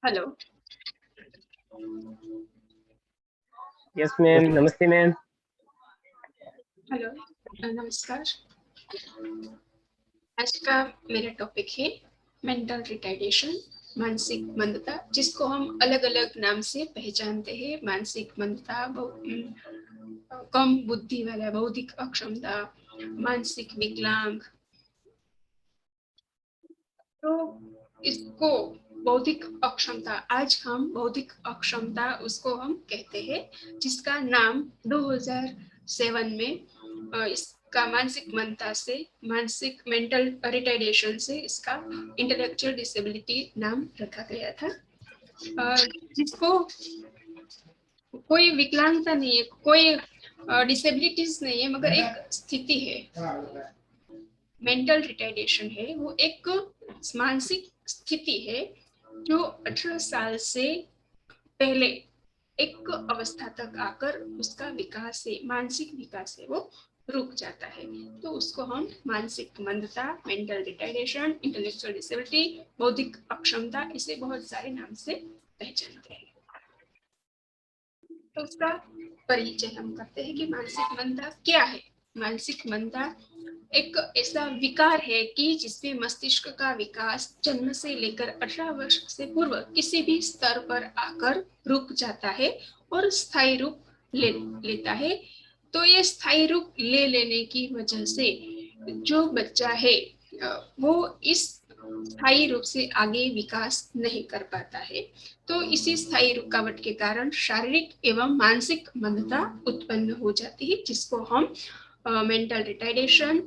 Hello. Yes ma'am, नमस्ते ma'am. Hello, नमस्कार। आज का मेरा टॉपिक है मेंटल रिटार्डेशन, मानसिक मंदता, जिसको हम अलग अलग नाम से पहचानते हैं। मानसिक मंदता, कम बुद्धि वाला, बौद्धिक अक्षमता, मानसिक विकलांग। तो इसको बौद्धिक अक्षमता, आज हम बौद्धिक अक्षमता उसको हम कहते हैं, जिसका नाम 2007 में इसका मानसिक मंदता से, मानसिक मेंटल रिटार्डेशन से इसका इंटेलेक्चुअल डिसेबिलिटी नाम रखा गया था। जिसको कोई विकलांगता नहीं है, कोई डिसेबिलिटीज नहीं है, मगर एक स्थिति है। मेंटल रिटार्डेशन है वो एक मानसिक स्थिति है जो 18 साल से पहले एक अवस्था तक आकर उसका विकास है, मानसिक विकास है, वो रुक जाता है। तो उसको हम मानसिक मंदता, मेंटल रिटार्डेशन, इंटेलेक्चुअल डिसेबिलिटी, बौद्धिक अक्षमता, इसे बहुत सारे नाम से पहचानते हैं। तो उसका परिचय हम करते हैं कि मानसिक मंदता क्या है। मानसिक मंदता एक ऐसा विकार है कि जिसमें मस्तिष्क का विकास जन्म से लेकर 18 वर्ष से पूर्व किसी भी स्तर पर आकर रुक जाता है और स्थायी रूप लेता है। तो ये स्थायी रूप लेने की वजह से जो बच्चा है वो इस स्थायी रूप से आगे विकास नहीं कर पाता है। तो इसी स्थायी रुकावट के कारण शारीरिक एवं मानसिक मंदता उत्पन्न हो जाती है, जिसको हम मेंटल रिटार्डेशन,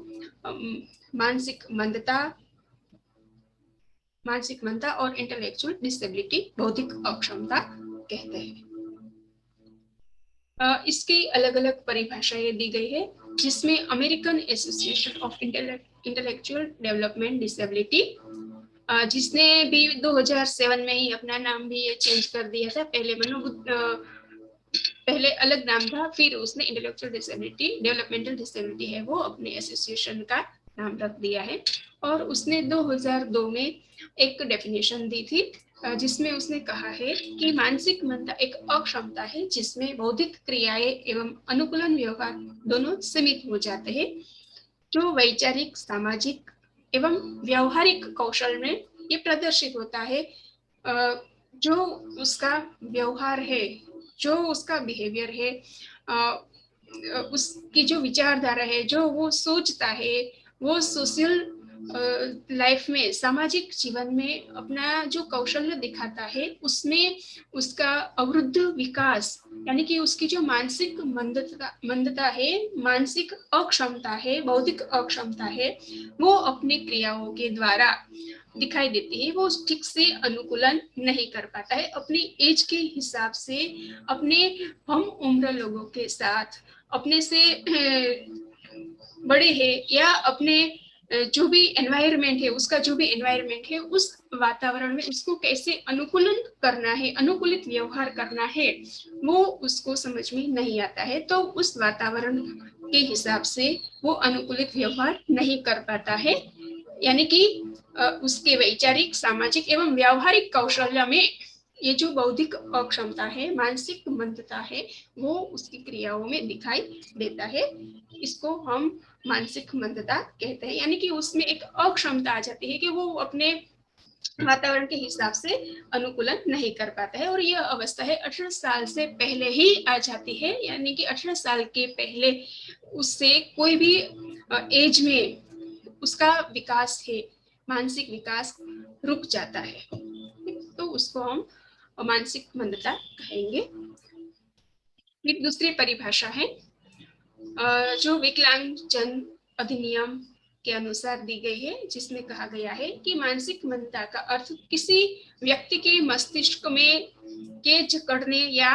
मानसिक मंदता, और इंटेलेक्चुअल डिसेबिलिटी, बौद्धिक अक्षमता कहते हैं। इसकी अलग अलग परिभाषाएं दी गई है, जिसमें American association of intellectual development disability, जिसने भी 2007 में ही अपना नाम भी ये चेंज कर दिया था। पहले अलग नाम था, फिर उसने इंटेलेक्चुअल डिसेबिलिटी, डेवलपमेंटल डिसेबिलिटी है वो, अपने एसोसिएशन का नाम रख दिया है। और उसने 2002 में एक डेफिनेशन दी थी, जिसमें उसने कहा है कि मानसिक मंदता एक अक्षमता है जिसमें बौद्धिक क्रियाएं एवं अनुकूलन व्यवहार दोनों सीमित हो जाते हैं, जो वैचारिक, सामाजिक एवं व्यवहारिक कौशल में ये प्रदर्शित होता है। जो उसका व्यवहार है, जो उसका बिहेवियर है, उसकी जो विचारधारा है, जो वो सोचता है, वो सोशल लाइफ में, सामाजिक जीवन में अपना जो कौशल्य दिखाता है, उसमें उसका अवरुद्ध विकास, यानी कि उसकी जो मानसिक मंदता है, मानसिक अक्षमता है, बौद्धिक अक्षमता है, वो अपनी क्रियाओं के द्वारा दिखाई देती है। वो ठीक से अनुकूलन नहीं कर पाता है अपनी एज के हिसाब से, अपने हम उम्र लोगों के साथ, अपने से बड़े हैं, या अपने जो भी एनवायरमेंट है, उसका जो भी एनवायरमेंट है, उस वातावरण में उसको कैसे अनुकूलन करना है, अनुकूलित व्यवहार करना है, वो उसको समझ में नहीं आता है। तो उस वातावरण के हिसाब से वो अनुकूलित व्यवहार नहीं कर पाता है, यानी कि उसके वैचारिक, सामाजिक एवं व्यावहारिक कौशल्य में ये जो बौद्धिक अक्षमता है, मानसिक मंदता है, वो उसकी क्रियाओं में दिखाई देता है। इसको हम मानसिक मंदता कहते हैं, यानी कि उसमें एक अक्षमता आ जाती है कि वो अपने वातावरण के हिसाब से अनुकूलन नहीं कर पाता है। और यह अवस्था है 18 साल से पहले ही आ जाती है, यानी कि 18 साल के पहले उससे कोई भी एज में उसका विकास है, मानसिक विकास रुक जाता है, तो उसको हम मानसिक मंदता कहेंगे। फिर दूसरी परिभाषा है जो विकलांगजन अधिनियम के अनुसार दी गई है, जिसमें कहा गया है कि मानसिक मंदता का अर्थ किसी व्यक्ति के मस्तिष्क में के जकड़ने या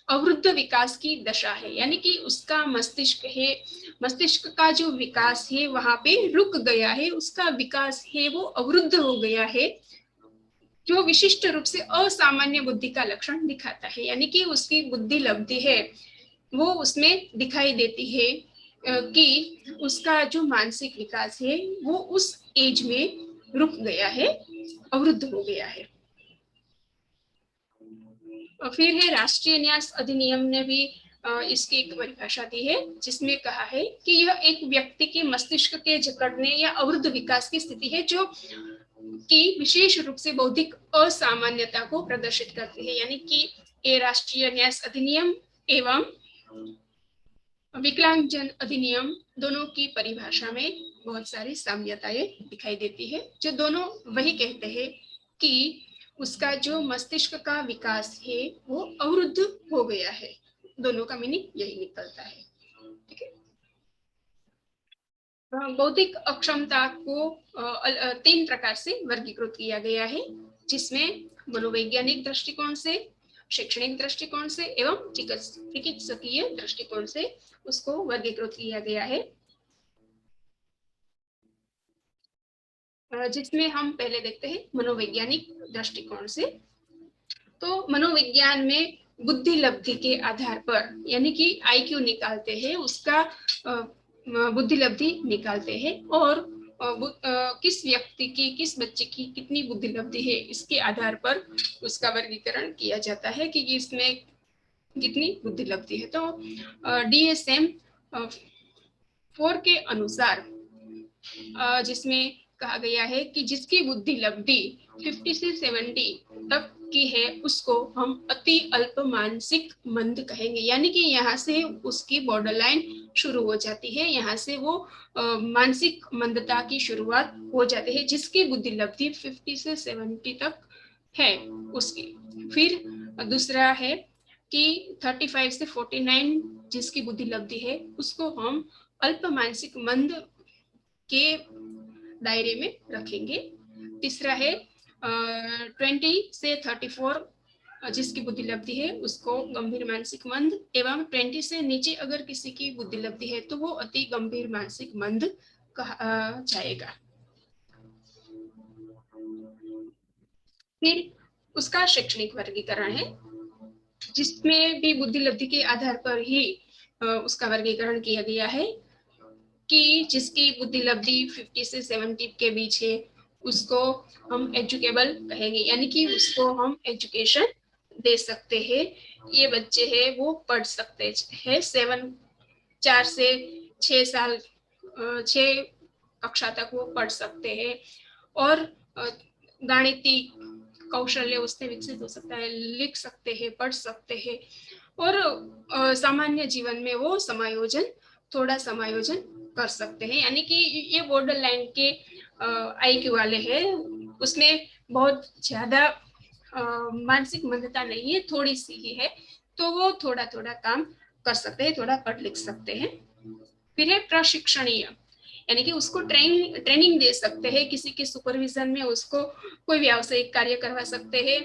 अवरुद्ध विकास की दशा है, यानी कि उसका मस्तिष्क है, मस्तिष्क का जो विकास है वहां पे रुक गया है, उसका विकास है वो अवरुद्ध हो गया है, जो विशिष्ट रूप से असामान्य बुद्धि का लक्षण दिखाता है, यानी कि उसकी बुद्धि लब्धि है वो उसमें दिखाई देती है कि उसका जो मानसिक विकास है वो उस एज में रुक गया है, अवरुद्ध हो गया है। फिर है राष्ट्रीय न्यास अधिनियम ने भी इसकी एक परिभाषा दी है, जिसमें कहा है कि यह एक व्यक्ति के मस्तिष्क के जकड़ने या अवरुद्ध विकास की स्थिति है जो कि विशेष रूप से बौद्धिक असामान्यता को प्रदर्शित करती है। यानी कि ये राष्ट्रीय न्यास अधिनियम एवं विकलांगजन अधिनियम दोनों की परिभाषा में बहुत सारी साम्यताएं दिखाई देती है, जो दोनों वही कहते हैं कि उसका जो मस्तिष्क का विकास है वो अवरुद्ध हो गया है। दोनों का मीनिंग यही निकलता है। ठीक है। बौद्धिक अक्षमता को 3 प्रकार से वर्गीकृत किया गया है, जिसमें मनोवैज्ञानिक दृष्टिकोण से, शैक्षणिक दृष्टिकोण से एवं चिकित्सकीय दृष्टिकोण से उसको वर्गीकृत किया गया है। जिसमें हम पहले देखते हैं मनोवैज्ञानिक दृष्टिकोण से। तो मनोविज्ञान में बुद्धि लब्धि के आधार पर, यानी कि आईक्यू निकालते हैं, उसका बुद्धि लब्धि निकालते हैं, और किस व्यक्ति की, किस बच्चे की कितनी बुद्धि लब्धि है, इसके आधार पर उसका वर्गीकरण किया जाता है कि इसमें कितनी बुद्धि लब्धि है। तो DSM 4 के अनुसार, जिसमें कहा गया है कि जिसकी बुद्धि लब्धि 50 से 70 तक की है, उसको हम अति अल्प मानसिक मंद कहेंगे। यानी कि यहाँ से उसकी बॉर्डर लाइन शुरू हो जाती है, यहाँ से वो मानसिक मंदता की शुरुआत हो जाती है। जिसकी बुद्धि लब्धि 50 से 70 तक है उसकी। फिर दूसरा है कि 35 से 49 जिसकी बुद्धि लब्धि है, उसको हम अल्प मानसिक मंद के दायरे में रखेंगे। तीसरा है 20 से 34 जिसकी बुद्धि लब्धि है, उसको गंभीर मानसिक मंद, एवं 20 से नीचे अगर किसी की बुद्धि लब्धि है तो वो अति गंभीर मानसिक मंद कहा जाएगा। फिर उसका शैक्षणिक वर्गीकरण है, जिसमें भी बुद्धि लब्धि के आधार पर ही उसका वर्गीकरण किया गया है कि जिसकी बुद्धि लब्धि 50 से 70 के बीच है, उसको हम एजुकेबल कहेंगे। यानी कि उसको हम एजुकेशन दे सकते हैं। ये बच्चे हैं वो पढ़ सकते हैं, 4 से 6 साल, 6 कक्षा तक वो पढ़ सकते हैं, और गणितीय कौशल्य उससे विकसित हो सकता है, लिख सकते हैं, पढ़ सकते हैं, और सामान्य जीवन में वो समायोजन, थोड़ा समायोजन कर सकते हैं। यानी कि ये बॉर्डर लाइन के IQ वाले हैं, उसमें बहुत ज्यादा मानसिक मंदता नहीं है, थोड़ी सी ही है, तो वो थोड़ा थोड़ा काम कर सकते हैं, थोड़ा पढ़ लिख सकते हैं। फिर है प्रशिक्षणीय, यानी कि उसको ट्रेनिंग दे सकते हैं, किसी के सुपरविजन में उसको कोई व्यावसायिक कार्य करवा सकते हैं।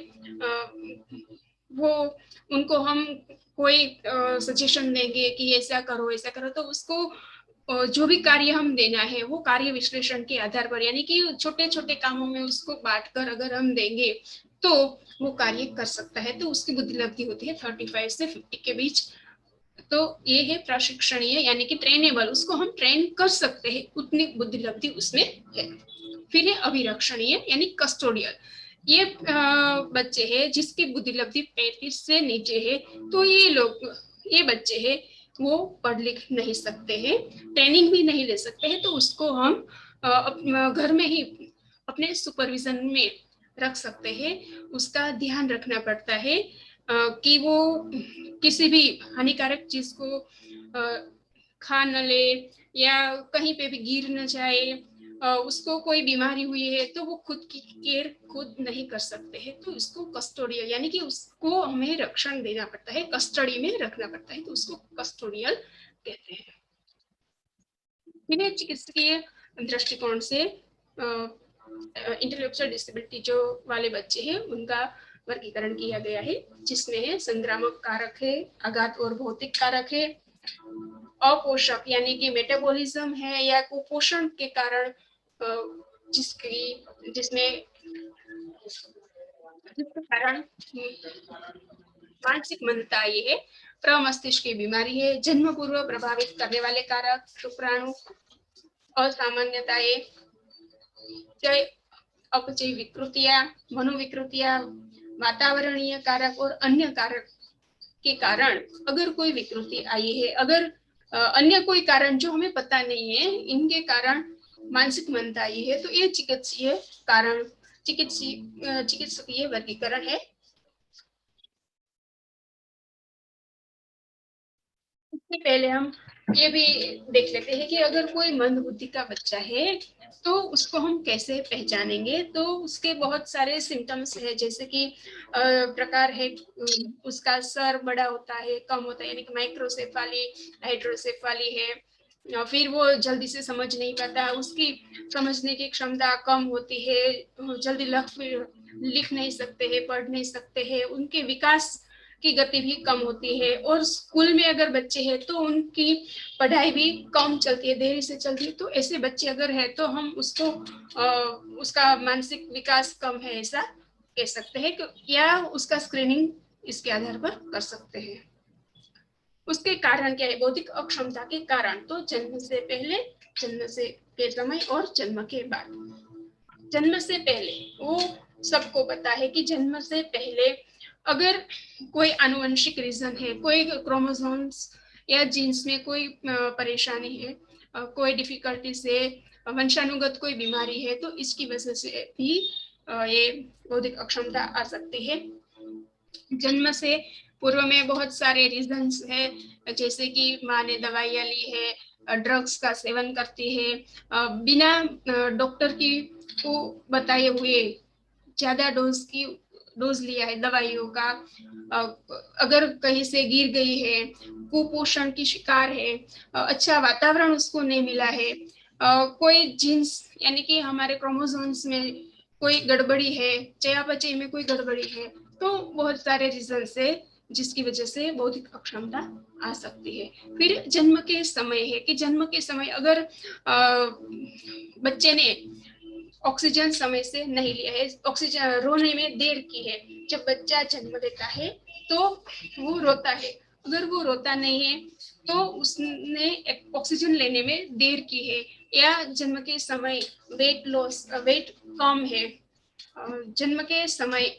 वो उनको हम कोई सजेशन देंगे कि ऐसा करो ऐसा करो, तो उसको जो भी कार्य हम देना है वो कार्य विश्लेषण के आधार पर, यानी कि छोटे छोटे कामों में उसको बांटकर अगर हम देंगे तो वो कार्य कर सकता है। तो उसकी बुद्धि लब्धि होती है 35 से 50 के बीच। तो ये है प्रशिक्षणीय, यानी कि ट्रेनेबल, उसको हम ट्रेन कर सकते हैं, उतनी बुद्धि लब्धि उसमें है। फिर है अभिरक्षणीय, यानी कस्टोडियल। ये बच्चे हैं जिसकी बुद्धि लब्धि 35 से नीचे है, तो ये बच्चे हैं वो पढ़ लिख नहीं सकते हैं, ट्रेनिंग भी नहीं ले सकते हैं, तो उसको हम घर में ही अपने सुपरविजन में रख सकते हैं। उसका ध्यान रखना पड़ता है कि वो किसी भी हानिकारक चीज को खा न ले, या कहीं पे भी गिर न जाए, उसको कोई बीमारी हुई है तो वो खुद की केयर खुद नहीं कर सकते हैं, तो इसको कस्टोडियल, यानी कि उसको हमें रक्षण देना पड़ता है, कस्टडी में रखना पड़ता है, तो उसको कस्टोडियल कहते हैं। इन्हें चिकित्सकीय दृष्टिकोण से इंटेलेक्चुअल डिसेबिलिटी जो वाले बच्चे हैं उनका वर्गीकरण किया गया है, जिसमें है संक्रामक कारक है, आघात और भौतिक कारक है, अपोषक यानी कि मेटाबॉलिज्म है, या कुपोषण के कारण जिसके कारण मानसिक मंदता आई है, प्रमस्तिष्क की बीमारी है, जन्म पूर्व प्रभावित करने वाले कारक, शुक्राणु, असामान्यताएं, अपचय विकृतियां, मनोविकृतियां, वातावरणीय कारक और अन्य कारक के कारण अगर कोई विकृति आई है, अगर अन्य कोई कारण जो हमें पता नहीं है, इनके कारण मानसिक मंदा आई है, तो ये चिकित्सीय कारण चिकित्सकीय वर्गीकरण है। इससे पहले हम ये भी देख लेते हैं कि अगर कोई मंद बुद्धि का बच्चा है तो उसको हम कैसे पहचानेंगे। तो उसके बहुत सारे सिम्टम्स है, जैसे कि प्रकार है, उसका सर बड़ा होता है, कम होता है, यानी कि माइक्रोसेफाली, हाइड्रोसेफाली है। फिर वो जल्दी से समझ नहीं पाता, उसकी समझने की क्षमता कम होती है, जल्दी लिख नहीं सकते हैं, पढ़ नहीं सकते हैं, उनके विकास की गति भी कम होती है। और स्कूल में अगर बच्चे हैं तो उनकी पढ़ाई भी कम चलती है, देरी से चलती है। तो ऐसे बच्चे अगर है तो हम उसको उसका मानसिक विकास कम है ऐसा कह सकते हैं, या उसका स्क्रीनिंग इसके आधार पर कर सकते हैं। उसके कारण क्या है, बौद्धिक अक्षमता के कारण, तो जन्म से पहले, जन्म से के समय और जन्म के बाद। जन्म से पहले वो सबको पता है कि जन्म से पहले अगर कोई आनुवंशिक रीजन है, कोई क्रोमोसोम्स या जीन्स में कोई परेशानी है, कोई डिफिकल्टी से वंशानुगत कोई बीमारी है, तो इसकी वजह से भी ये बौद्धिक अक्षमता आ सकती है। जन्म से पूर्व में बहुत सारे रीजंस है, जैसे कि माँ ने दवाइयाँ ली है, ड्रग्स का सेवन करती है, बिना डॉक्टर की को बताए हुए ज्यादा डोज लिया है दवाइयों का, अगर कहीं से गिर गई है, कुपोषण की शिकार है, अच्छा वातावरण उसको नहीं मिला है, कोई जीन्स यानी कि हमारे क्रोमोसोम्स में कोई गड़बड़ी है, चयापचय में कोई गड़बड़ी है, तो बहुत सारे रीजन से जिसकी वजह से बौद्धिक अक्षमता आ सकती है। फिर जन्म के समय है कि जन्म के समय अगर बच्चे ने ऑक्सीजन समय से नहीं लिया है, ऑक्सीजन रोने में देर की है, जब बच्चा जन्म लेता है तो वो रोता है, अगर वो रोता नहीं है तो उसने ऑक्सीजन लेने में देर की है, या जन्म के समय वेट कम है, जन्म के समय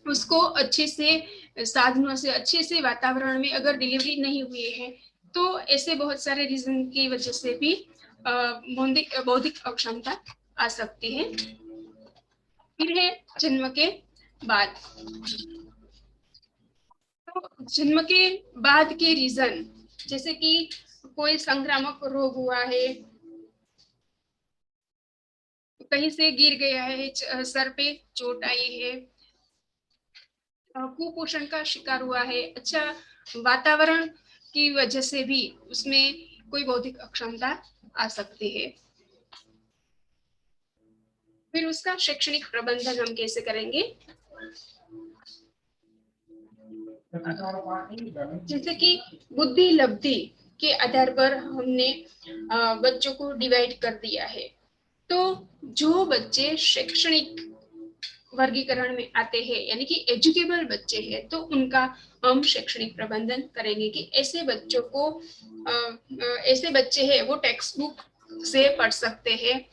उसको अच्छे से साधनों से, अच्छे से वातावरण में अगर डिलीवरी नहीं हुई है, तो ऐसे बहुत सारे रीजन की वजह से भी बौद्धिक अक्षमता आ सकती है। फिर है जन्म के बाद। तो जन्म के बाद के रीजन, जैसे कि कोई संक्रामक रोग हुआ है, कहीं से गिर गया है, सर पे चोट आई है, कुपोषण का शिकार हुआ है, अच्छा वातावरण की वजह से भी उसमें कोई बौद्धिक अक्षमता आ सकती है। फिर उसका शैक्षणिक प्रबंधन हम कैसे करेंगे, जैसे कि बुद्धि लब्धि के आधार पर हमने बच्चों को डिवाइड कर दिया है। तो जो बच्चे शैक्षणिक वर्गीकरण में आते हैं, यानी कि एजुकेबल बच्चे हैं, तो उनका हम शैक्षणिक प्रबंधन करेंगे कि ऐसे बच्चों को ऐसे बच्चे हैं वो टेक्स्ट बुक से पढ़ सकते हैं,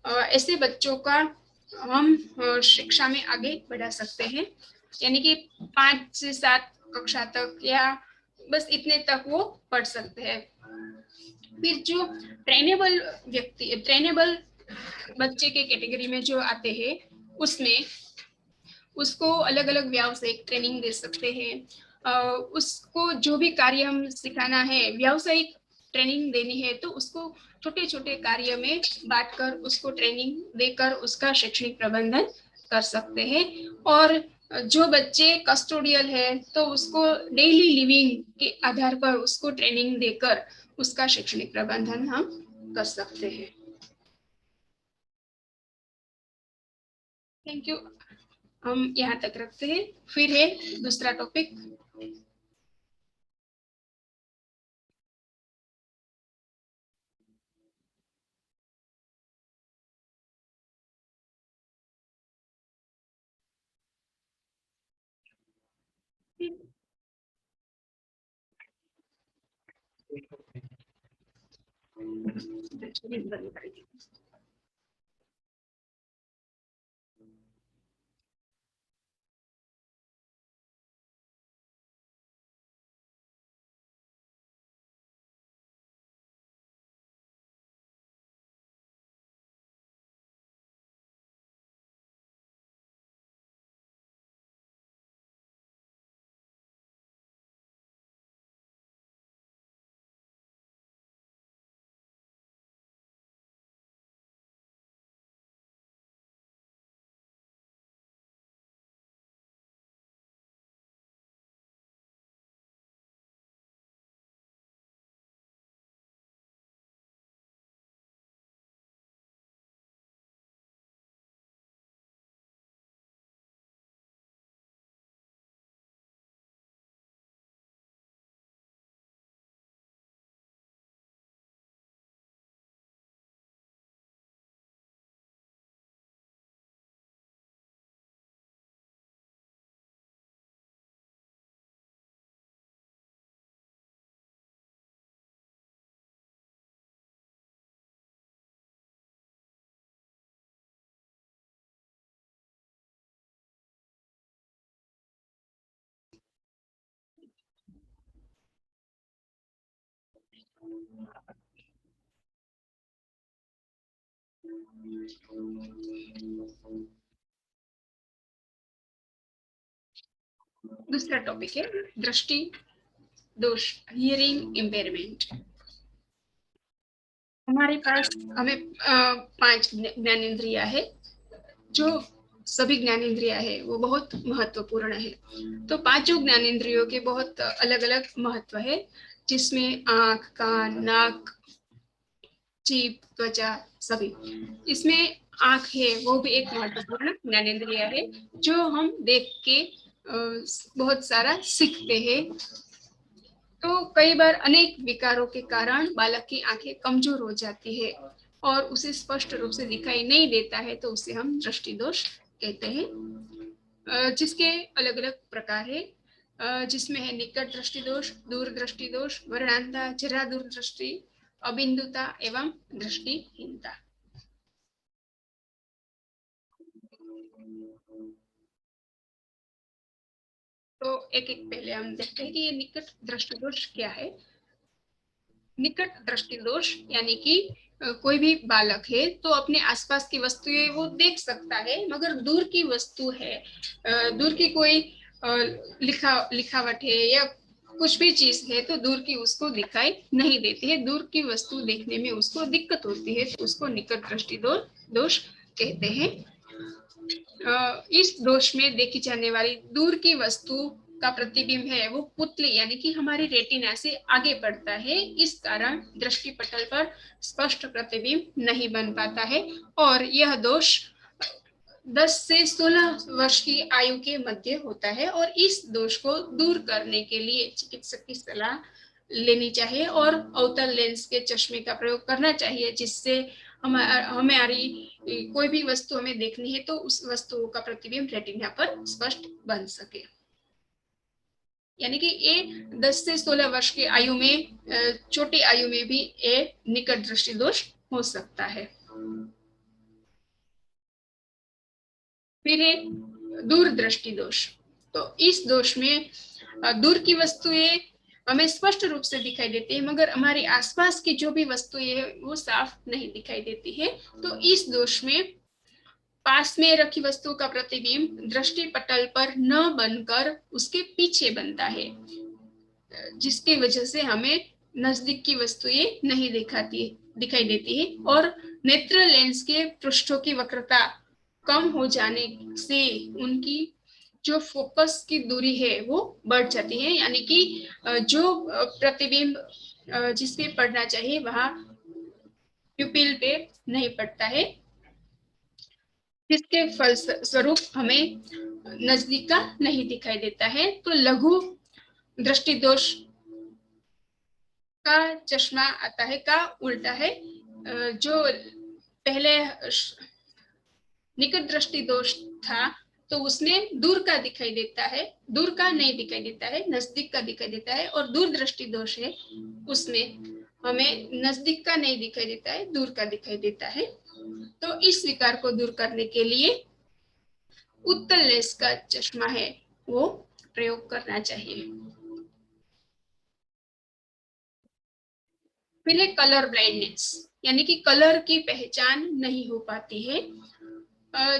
ऐसे बच्चों का हम शिक्षा में आगे बढ़ा सकते हैं, यानी कि 5 से 7 कक्षा तक या बस इतने तक वो पढ़ सकते हैं। फिर जो ट्रेनेबल बच्चे के कैटेगरी में जो आते हैं, उसमें उसको अलग अलग व्यावसायिक ट्रेनिंग दे सकते हैं, उसको जो भी कार्य हम सिखाना है, व्यावसायिक ट्रेनिंग देनी है, तो उसको छोटे छोटे कार्य में बांटकर उसको ट्रेनिंग देकर उसका शैक्षणिक प्रबंधन कर सकते हैं। और जो बच्चे कस्टोडियल है तो उसको डेली लिविंग के आधार पर उसको ट्रेनिंग देकर उसका शैक्षणिक प्रबंधन हम कर सकते हैं। Thank you. हम यहाँ तक रखते हैं, फिर है दूसरा टॉपिक। दूसरा टॉपिक है दृष्टि दोष, हियरिंग इम्पेयरमेंट। हमारे पास हमें 5 ज्ञानेंद्रिया है, जो सभी ज्ञानेंद्रिया है वो बहुत महत्वपूर्ण है। तो 5 ज्ञानेंद्रियों के बहुत अलग अलग महत्व है, जिसमें आंख, कान, नाक, जीभ, त्वचा सभी। इसमें आंख है वो भी एक महत्वपूर्ण ज्ञानेंद्रिय है, जो हम देख के बहुत सारा सीखते हैं। तो कई बार अनेक विकारों के कारण बालक की आंखें कमजोर हो जाती है और उसे स्पष्ट रूप से दिखाई नहीं देता है, तो उसे हम दृष्टि दोष कहते हैं, जिसके अलग अलग प्रकार है, जिसमें है निकट दृष्टि दोष, दूर दृष्टि दोष, वर्णांता, जरा दूर दृष्टि, अबिंदुता एवं दृष्टिहीनता। तो एक एक पहले हम देखते हैं कि ये निकट दृष्टि दोष क्या है। निकट दृष्टि दोष यानी कि कोई भी बालक है तो अपने आसपास की वस्तुएं वो देख सकता है, मगर दूर की वस्तु है, दूर की कोई लिखावट है या कुछ भी चीज है तो दूर की उसको दिखाई नहीं देती है, दूर की वस्तु देखने में उसको दिक्कत होती है, तो उसको निकट दृष्टि दोष कहते हैं। इस दोष में देखी जाने वाली दूर की वस्तु का प्रतिबिंब है वो पुतली यानी कि हमारी रेटिना से आगे बढ़ता है, इस कारण दृष्टि पटल पर स्पष्ट प्रतिबिंब नहीं बन पाता है। और यह दोष 10 से 16 वर्ष की आयु के मध्य होता है, और इस दोष को दूर करने के लिए चिकित्सक की सलाह लेनी चाहिए और अवतल लेंस के चश्मे का प्रयोग करना चाहिए, जिससे हमारी कोई भी वस्तु हमें देखनी है तो उस वस्तु का प्रतिबिंब रेटिना पर स्पष्ट बन सके। यानी कि ये 10 से 16 वर्ष की आयु में, छोटी आयु में भी ये निकट दृष्टि दोष हो सकता है। फिर है दूर दृष्टि दोष। तो इस दोष में दूर की वस्तुएं हमें स्पष्ट रूप से दिखाई देती है, मगर हमारे आसपास की जो भी वस्तुएं है वो साफ नहीं दिखाई देती है। तो इस दोष में पास में रखी वस्तु का प्रतिबिंब दृष्टि पटल पर न बनकर उसके पीछे बनता है, जिसकी वजह से हमें नजदीक की वस्तुएं नहीं दिखाई देती है, और नेत्र लेंस के पृष्ठों की वक्रता कम हो जाने से उनकी जो फोकस की दूरी है वो बढ़ जाती है, यानी कि जो प्रतिबिंब जिस पे पड़ना चाहिए वहां प्यूपिल पे नहीं पड़ता है, जिसके फलस्वरूप हमें नजदीक का नहीं दिखाई देता है। तो लघु दृष्टि दोष का चश्मा आता है का उल्टा है, जो पहले निकट दृष्टि दोष था तो उसमें दूर का दिखाई देता है, दूर का नहीं दिखाई देता है, नजदीक का दिखाई देता है, और दूर दृष्टि दोष है उसमें हमें नजदीक का नहीं दिखाई देता है, दूर का दिखाई देता है। तो इस विकार को दूर करने के लिए उत्तल लेंस का चश्मा है वो प्रयोग करना चाहिए। फिर है कलर ब्लाइंडनेस, यानी कि कलर की पहचान नहीं हो पाती है,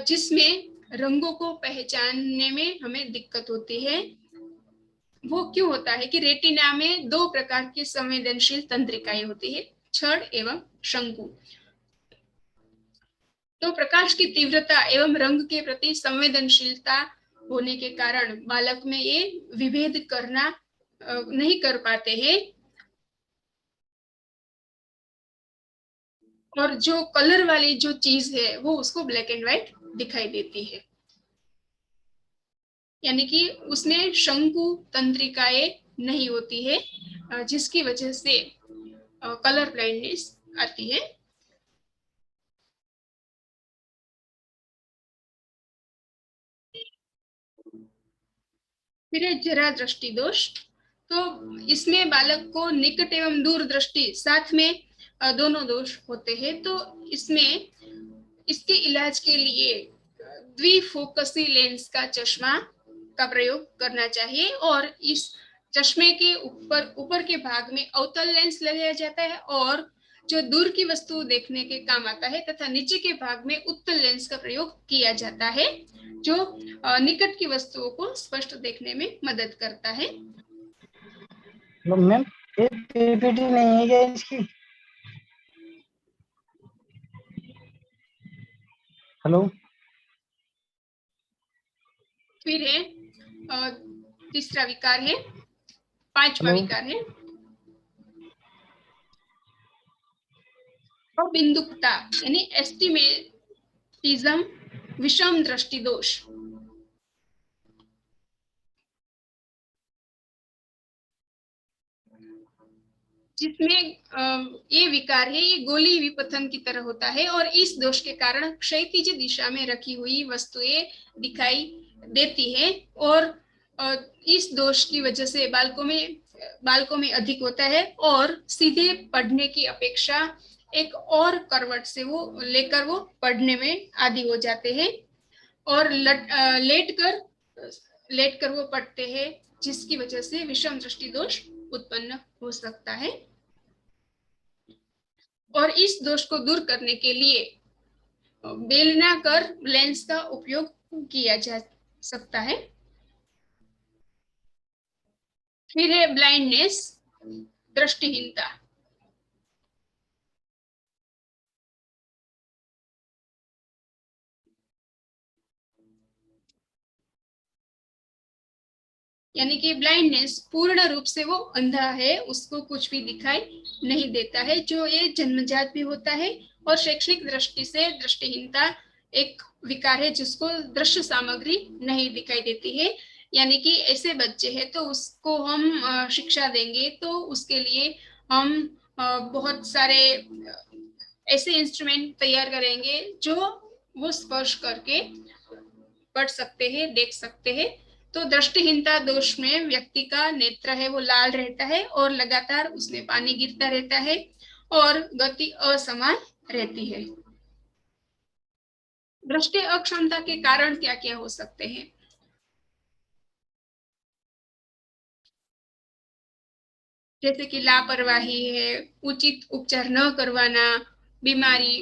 जिसमें रंगों को पहचानने में हमें दिक्कत होती है। वो क्यों होता है कि रेटिना में 2 प्रकार की संवेदनशील तंत्रिकाएं होती है, छड़ एवं शंकु। तो प्रकाश की तीव्रता एवं रंग के प्रति संवेदनशीलता होने के कारण बालक में ये विभेद करना नहीं कर पाते हैं, और जो कलर वाली जो चीज है वो उसको ब्लैक एंड व्हाइट दिखाई देती है, यानी कि उसमें शंकु तंत्रिकाएं नहीं होती है, जिसकी वजह से कलर ब्लाइंडनेस आती है। फिर है जरा दृष्टि दोष। तो इसमें बालक को निकट एवं दूर दृष्टि साथ में दोनों दोष होते हैं। तो इसमें इसके इलाज के लिए द्विफोकसी लेंस का चश्मा का प्रयोग करना चाहिए, और इस चश्मे के ऊपर के भाग में अवतल लेंस लगाया जाता है और जो दूर की वस्तु देखने के काम आता है, तथा नीचे के भाग में उत्तल लेंस का प्रयोग किया जाता है, जो निकट की वस्तुओं को स्पष्ट देखने में मदद करता है। मैम ये पीपीटी नहीं है क्या इसकी? हेलो। फिर है तीसरा विकार है, पांचवा हेलो। विकार है अबिंदुकता यानी एस्टिमेटिज्म, विषम दृष्टि दोष। जिसमें ये विकार है, ये गोली विपथन की तरह होता है और इस दोष के कारण क्षैतिज दिशा में रखी हुई वस्तुएं दिखाई देती है और इस दोष की वजह से बालकों में अधिक होता है और सीधे पढ़ने की अपेक्षा एक और करवट से वो लेकर वो पढ़ने में आदी हो जाते हैं और लेट कर वो पढ़ते हैं, जिसकी वजह से विषम दृष्टि दोष उत्पन्न हो सकता है। और इस दोष को दूर करने के लिए बेलनाकार लेंस का उपयोग किया जा सकता है। फिर है ब्लाइंडनेस, दृष्टिहीनता। यानी कि ब्लाइंडनेस पूर्ण रूप से वो अंधा है, उसको कुछ भी दिखाई नहीं देता है, जो ये जन्मजात भी होता है और शैक्षणिक दृष्टि से दृष्टिहीनता एक विकार है जिसको दृश्य सामग्री नहीं दिखाई देती है। यानी कि ऐसे बच्चे हैं तो उसको हम शिक्षा देंगे तो उसके लिए हम बहुत सारे ऐसे इंस्ट्रूमेंट तैयार करेंगे जो वो स्पर्श करके पढ़ सकते हैं, देख सकते हैं। तो दृष्टिहीनता दोष में व्यक्ति का नेत्र है वो लाल रहता है और लगातार उसमें पानी गिरता रहता है और गति असमान रहती है। दृष्टि अक्षमता के कारण क्या क्या हो सकते हैं? जैसे कि लापरवाही है, उचित उपचार न करवाना, बीमारी,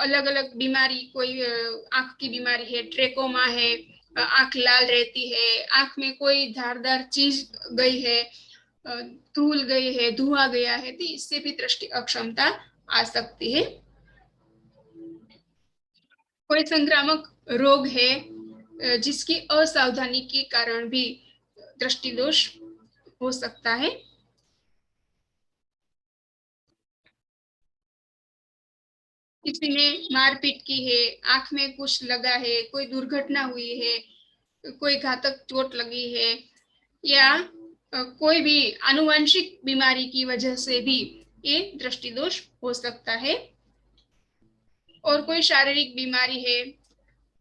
अलग अलग बीमारी, कोई आंख की बीमारी है, ट्रेकोमा है, आंख लाल रहती है, आंख में कोई धारदार चीज गई है, धूल गई है, धुआं गया है, तो इससे भी दृष्टि अक्षमता आ सकती है। कोई संक्रामक रोग है जिसकी असावधानी के कारण भी दृष्टि दोष हो सकता है। किसी ने मारपीट की है, आंख में कुछ लगा है, कोई दुर्घटना हुई है, कोई घातक चोट लगी है, या कोई भी आनुवंशिक बीमारी की वजह से भी ये दृष्टि दोष हो सकता है। और कोई शारीरिक बीमारी है,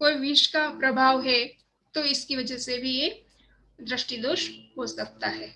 कोई विष का प्रभाव है, तो इसकी वजह से भी ये दृष्टि दोष हो सकता है।